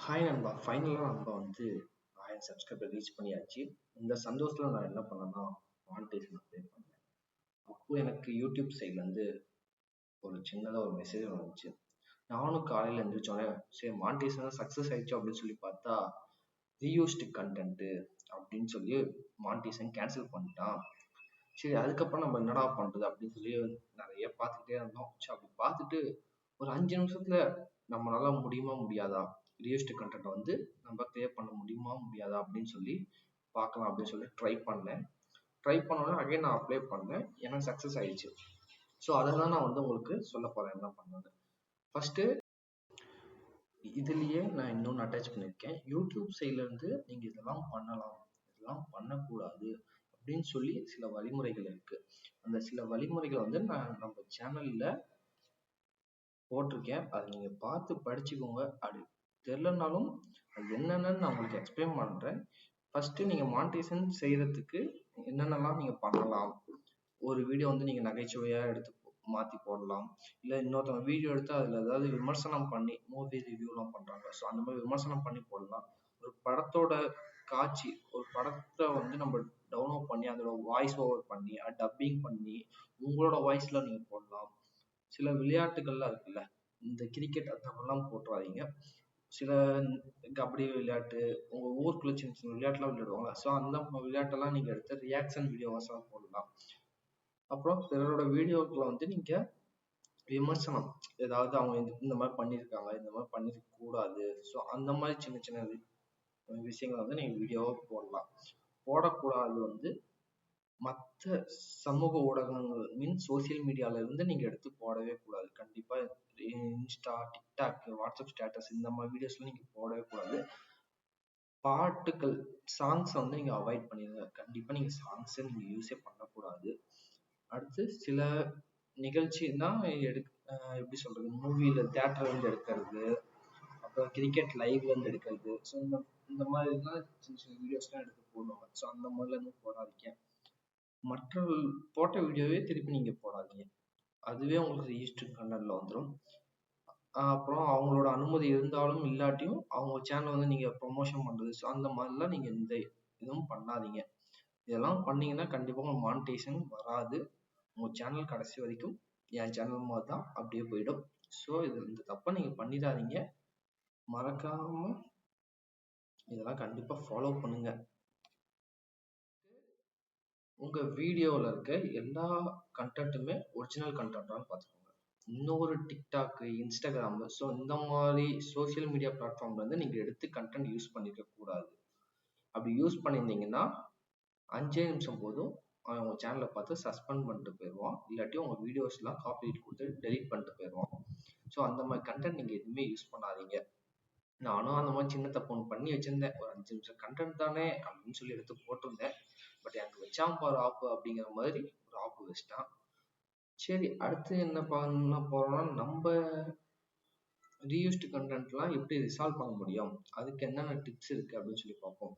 Hi நண்பா, ஃபைனலாக நண்பா வந்து 1000 சப்ஸ்கிரைபர் ரீச் பண்ணியாச்சு. இந்த சந்தோஷத்தில் நான் என்ன பண்ணேன்னா மானிட்டைசேஷன் அப்ளை பண்ணேன். அப்போ எனக்கு யூடியூப் சைட்லேருந்து ஒரு சின்னதாக ஒரு மெசேஜ் வந்துச்சு. நானும் காலையில் எழுந்திரிச்சோன்னே சரி மானிட்டைசேஷன் சக்ஸஸ் ஆயிடுச்சு அப்படின்னு சொல்லி பார்த்தா ரீயூஸ்டு கண்டென்ட்டு அப்படின்னு சொல்லி மானிட்டைசேஷன் கேன்சல் பண்ணிட்டான். சரி அதுக்கப்புறம் நம்ம என்னடா பண்ணுறது அப்படின்னு சொல்லி நிறைய பார்த்துக்கிட்டே இருந்தோம். சரி அப்படி பார்த்துட்டு ஒரு 5 நிமிஷத்துல நம்மளால முடியுமா முடியாதா, ரீயூஸ்டு கண்டென்ட் வந்து நம்ம கிரியேட் பண்ண முடியுமா முடியாதா அப்படின்னு சொல்லி பார்க்கலாம் அப்படின்னு சொல்லி ட்ரை பண்ணோன்னே அகைன் நான் அப்ளை பண்ணேன். எனக்கு சக்ஸஸ் ஆயிடுச்சு. ஸோ அதை தான் நான் வந்து உங்களுக்கு சொல்ல போகிறேன் என்ன பண்ணது. ஃபஸ்ட்டு இதுலேயே நான் இன்னொன்று அட்டாச் பண்ணியிருக்கேன். யூடியூப் சைட்லேருந்து நீங்கள் இதெல்லாம் பண்ணலாம், இதெல்லாம் பண்ணக்கூடாது அப்படின்னு சொல்லி சில வழிமுறைகள் இருக்குது. அந்த சில வழிமுறைகளை வந்து நான் நம்ம சேனலில் போட்டிருக்கேன். அதை நீங்கள் பார்த்து படிச்சுக்கோங்க. அப்படி தெரிலனாலும் அது என்னென்னு நான் உங்களுக்கு எக்ஸ்பிளைன் பண்ணுறேன். ஃபஸ்ட்டு நீங்கள் மானிட்டைசேஷன் செய்கிறதுக்கு என்னென்னலாம் நீங்கள் பண்ணலாம். ஒரு வீடியோ வந்து நீங்கள் நகைச்சுவையாக எடுத்து மாற்றி போடலாம். இல்லை இன்னொருத்தவங்க வீடியோ எடுத்து அதில் ஏதாவது விமர்சனம் பண்ணி மூவி ரிவ்யூலாம் பண்ணுறாங்க. ஸோ அந்த மாதிரி விமர்சனம் பண்ணி போடலாம். ஒரு படத்தோட காட்சி, ஒரு படத்தை வந்து நம்ம டவுன்லோட் பண்ணி அதோட வாய்ஸ் ஓவர் பண்ணி டப்பிங் பண்ணி உங்களோட வாய்ஸில் நீங்கள் போடலாம். சில விளையாட்டுகள்லாம் இருக்குல்ல, இந்த கிரிக்கெட் அந்த மாதிரிலாம் போட்டுறாதீங்க. சில கபடி விளையாட்டு, உங்க ஊருக்குள்ள சின்ன சின்ன விளையாட்டுலாம் விளையாடுவாங்க. ஸோ அந்த விளையாட்டெல்லாம் நீங்க எடுத்து ரியாக்ஷன் வீடியோஸா போடலாம். அப்புறம் பிறரோட வீடியோக்களை வந்து நீங்க விமர்சனம், ஏதாவது அவங்க இந்த மாதிரி பண்ணியிருக்காங்க, இந்த மாதிரி பண்ணிருக்க கூடாது, ஸோ அந்த மாதிரி சின்ன சின்ன விஷயங்களை வந்து நீங்க வீடியோவா போடலாம். போடக்கூடாது வந்து மற்ற சமூக ஊடகங்கள் சோசியல் மீடியால இருந்து நீங்க எடுத்து போடவே கூடாது. கண்டிப்பா இன்ஸ்டா, டிக்டாக், வாட்ஸ்அப் ஸ்டேட்டஸ் இந்த மாதிரி வீடியோஸ்லாம் நீங்க போடவே கூடாது. பாட்டுகள், சாங்ஸ் வந்து நீங்க அவாய்ட் பண்ணிடுங்க. கண்டிப்பா நீங்க சாங்ஸை நீங்க யூஸே பண்ணக்கூடாது. அடுத்து சில நிகழ்ச்சின்னா எப்படி சொல்றது, மூவில தியேட்டர்ல இருந்து எடுக்கிறது, அப்புறம் கிரிக்கெட் லைவ்ல இருந்து எடுக்கிறது, ஸோ இந்த மாதிரிலாம் சின்ன சின்ன வீடியோஸ்லாம் எடுத்து போடுவாங்க. ஸோ அந்த மாதிரிலாம் எதுவும் போடாதீங்க. மற்றவர்கள் போட்ட வீடியோவே திருப்பி நீங்க போடாதீங்க. அதுவே உங்களுக்கு ரீயூஸ்டு கண்டென்ட்ல வந்துடும். அப்புறம் அவங்களோட அனுமதி இருந்தாலும் இல்லாட்டியும் அவங்க சேனல் வந்து நீங்க ப்ரொமோஷன் பண்றது, ஸோ அந்த மாதிரிலாம் நீங்க எந்த இதுவும் பண்ணாதீங்க. இதெல்லாம் பண்ணீங்கன்னா கண்டிப்பா உங்களுக்கு மானிட்டைசேஷன் வராது. உங்க சேனல் கடைசி வரைக்கும் என் சேனல் மாதிரி தான் அப்படியே போயிடும். ஸோ இந்த தப்பை நீங்க பண்ணிடாதீங்க. மறக்காம இதெல்லாம் கண்டிப்பா ஃபாலோ பண்ணுங்க. உங்க வீடியோல இருக்க எல்லா கண்டென்ட்டுமே ஒரிஜினல் கண்டென்ட்டான்னு பார்த்துக்கோங்க. இன்னொரு டிக்டாக், இன்ஸ்டாகிராம், ஸோ இந்த மாதிரி சோசியல் மீடியா பிளாட்ஃபார்ம்ல இருந்து நீங்க எடுத்து கண்டென்ட் யூஸ் பண்ணிக்க கூடாது. அப்படி யூஸ் பண்ணியிருந்தீங்கன்னா 5 நிமிஷம் போதும் அவன் உங்க சேனலை பார்த்து சஸ்பெண்ட் பண்ணிட்டு போயிடுவான். இல்லாட்டி உங்க வீடியோஸ்லாம் காப்பிரைட் கொடுத்து டெலீட் பண்ணிட்டு போயிடுவான். ஸோ அந்த மாதிரி கண்டென்ட் நீங்க எதுவுமே யூஸ் பண்ணாதீங்க. நானும் அந்த மாதிரி சின்ன தப்பு ஒன்று பண்ணி வச்சிருந்தேன். ஒரு 5 நிமிஷம் கண்டென்ட் தானே அப்படின்னு சொல்லி எடுத்து போட்டிருந்தேன். பட் எனக்கு வச்சான் பாரு ஆப்பு அப்படிங்கிற மாதிரி ஒரு ஆப்பு வச்சிட்டான். சரி அடுத்து என்ன பண்ண போறோம்னா, நம்ம ரீயூஸ்டு கண்டென்ட்லாம் எப்படி ரிசால்வ் பண்ண முடியும், அதுக்கு என்னென்ன டிப்ஸ் இருக்கு அப்படின்னு சொல்லி பார்ப்போம்.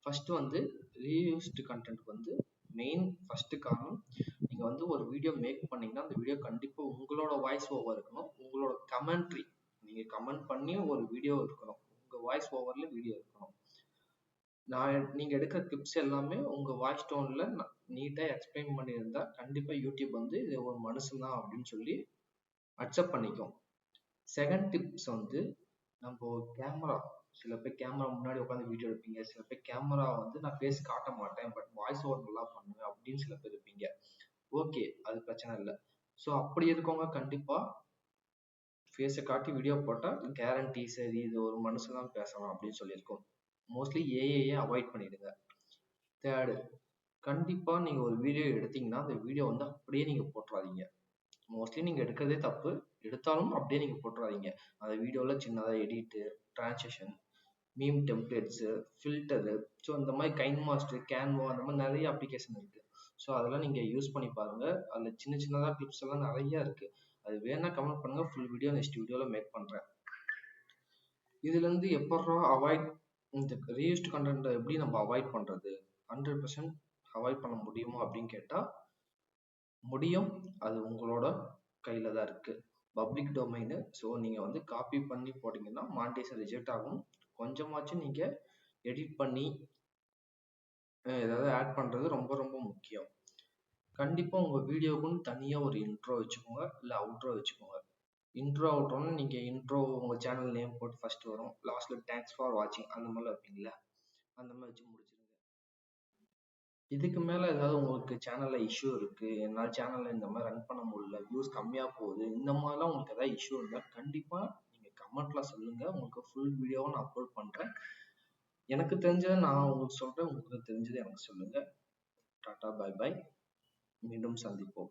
ஃபர்ஸ்ட் வந்து ரீயூஸ்டு கண்டென்ட் வந்து மெயின் ஃபர்ஸ்ட் காரணம், நீங்க வந்து ஒரு வீடியோ மேக் பண்ணீங்கன்னா அந்த வீடியோ கண்டிப்பா உங்களோட வாய்ஸ் ஓவர் இருக்கணும். உங்களோட கமெண்ட்ரி, நீங்க கமெண்ட் பண்ணி ஒரு வீடியோ இருக்கணும். உங்க வாய்ஸ் ஓவர்ல வீடியோ இருக்கணும். நீங்க எடுக்கிற கிளிப்ஸ் எல்லாமே உங்க வாய்ஸ் டோன்ல நீட்டா எக்ஸ்பிளைன் பண்ணியிருந்தா கண்டிப்பா யூடியூப் வந்து இது ஒரு மனுஷன் தான் அப்படின்னு சொல்லி அக்செப்ட் பண்ணிக்கும். செகண்ட் டிப்ஸ் வந்து, நம்ம கேமரா, சில பேர் கேமரா முன்னாடி உட்காந்து வீடியோ எடுப்பீங்க. சில பேர் கேமரா வந்து நான் ஃபேஸ் காட்ட மாட்டேன் பட் வாய்ஸ் ஓவர் நல்லா பண்ணுவேன் அப்படின்னு சில பேர் இருப்பீங்க. ஓகே, அது பிரச்சனை இல்லை. ஸோ அப்படி இருக்கவங்க கண்டிப்பா ஃபேஸை காட்டி வீடியோ போட்டால் கேரண்டி சரி இது ஒரு மனுஷன் தான் பேசலாம் அப்படின்னு சொல்லியிருக்கோம். மோஸ்ட்லி ஏஐயே அவாய்ட் பண்ணிடுங்க. தேர்டு, கண்டிப்பா நீங்க ஒரு வீடியோ எடுத்தீங்கன்னா அந்த வீடியோ வந்து அப்படியே நீங்க போட்டுறாதீங்க. மோஸ்ட்லி நீங்க எடுக்கிறதே தப்பு. எடுத்தாலும் அப்படியே நீங்க போட்டுறாதீங்க. அந்த வீடியோல சின்னதா edit, transition, meme templates, filter, so இந்த மாதிரி கைன் மாஸ்டர், கேன்வா அந்த மாதிரி நிறைய அப்ளிகேஷன் இருக்கு. ஸோ அதெல்லாம் நீங்க யூஸ் பண்ணி பாருங்க. அதுல சின்ன சின்னதா கிளிப்ஸ் எல்லாம் நிறைய இருக்கு. அது வேணா கமெண்ட் பண்ணுங்க. ஃபுல் வீடியோ நெக்ஸ்ட் வீடியோல மேக் பண்றேன். இதுல இருந்து எப்படா அவாய்ட், இந்த ரீயூஸ்டு கண்டென்ட் எப்படி நம்ம அவாய்ட் பண்றது, 100% அவாய்ட் பண்ண முடியுமா அப்படின்னு கேட்டா முடியும். அது உங்களோட கையில தான் இருக்கு. பப்ளிக் டொமைனு, ஸோ நீங்க வந்து காப்பி பண்ணி போட்டீங்கன்னா மானிட்டைசேஷன் ரிஜெக்ட் ஆகும். கொஞ்சமாச்சும் நீங்க எடிட் பண்ணி ஏதாவது ஆட் பண்றது ரொம்ப ரொம்ப முக்கியம். கண்டிப்பா உங்க வீடியோக்குன்னு தனியா ஒரு இன்ட்ரோ வச்சுக்கோங்க, இல்ல அவுட்ரோ வச்சுக்கோங்க. இன்ட்ரோ அவுட்ரோன்னு நீங்க இன்ட்ரோ உங்க சேனல் நேம் போட்டு ஃபர்ஸ்ட் வரும், லாஸ்ட்ல தேங்க்ஸ் ஃபார் வாட்சிங் அந்த மாதிரி வைப்பீங்களா, அந்த மாதிரி வச்சு முடிச்சிருங்க. இதுக்கு மேல ஏதாவது உங்களுக்கு சேனல்ல இஷ்யூ இருக்கு, என்னால சேனல்ல இந்த மாதிரி ரன் பண்ண முடியல, வியூஸ் கம்மியா போகுது, இந்த மாதிரிலாம் உங்களுக்கு ஏதாவது இஷ்யூ இருந்தா கண்டிப்பா நீங்க கமெண்ட்ல சொல்லுங்க. உங்களுக்கு ஃபுல் வீடியோவை நான் அப்லோட் பண்றேன். எனக்கு தெரிஞ்சதை நான் உங்களுக்கு சொல்றேன், உங்களுக்கு தெரிஞ்சதை எனக்கு சொல்லுங்க. டாடா, பை பை, மீண்டும் சந்திப்போம்.